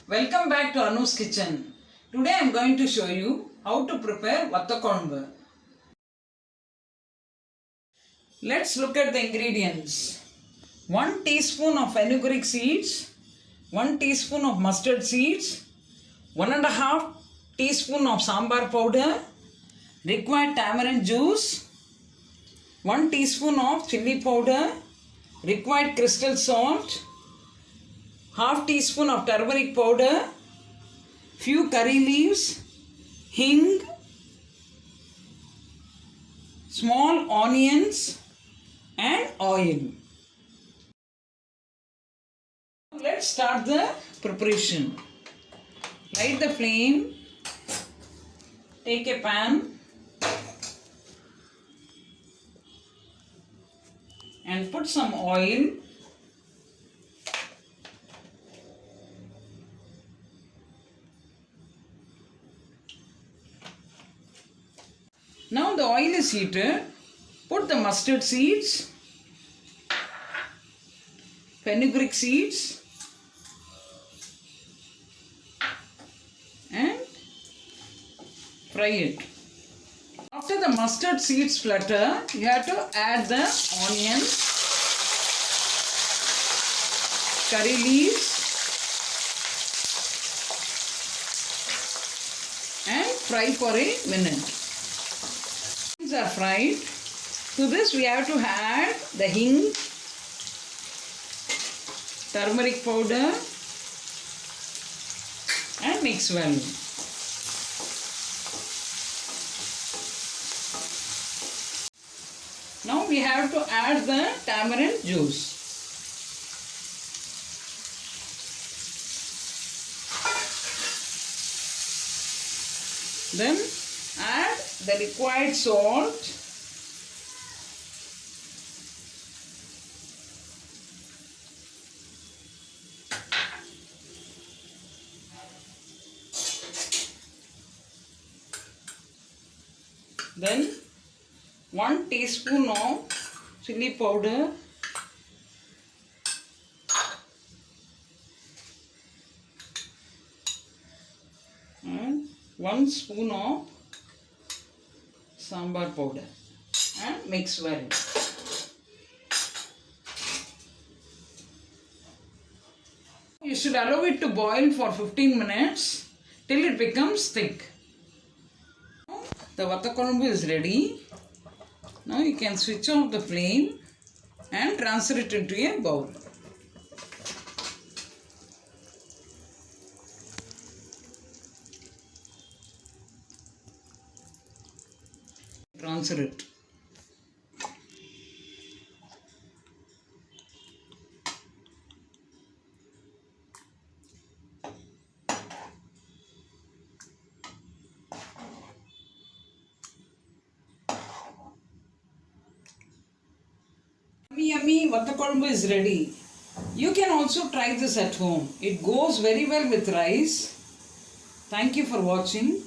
Welcome back to Anu's kitchen. Today I am going to show you how to prepare Vathal Kuzhambu. Let's look at the ingredients. 1 teaspoon of Fenugreek seeds, 1 teaspoon of mustard seeds, 1.5 teaspoon of Sambhar powder, required tamarind juice, 1 teaspoon of chili powder, required crystal salt, half teaspoon of turmeric powder, few curry leaves, hing, small onions and oil. Let's start the preparation. Light the flame, take a pan and put some oil. Now the oil is heated. Put the mustard seeds, fenugreek seeds and fry it. After the mustard seeds flutter, you have to add the onions, curry leaves and fry for a minute. These are fried. To this we have to add the hing, turmeric powder and mix well. Now we have to add the tamarind juice. Then add the required salt. Then 1 teaspoon of chili powder, and 1 spoon of Sambhar powder and mix well. You should allow it to boil for 15 minutes till it becomes thick. The Vathal Kuzhambu is ready. Now you can switch off the flame and transfer it into a bowl. Transfer it. Yummy Vathal Kuzhambu is ready. You can also try this at home. It goes very well with rice. Thank you for watching.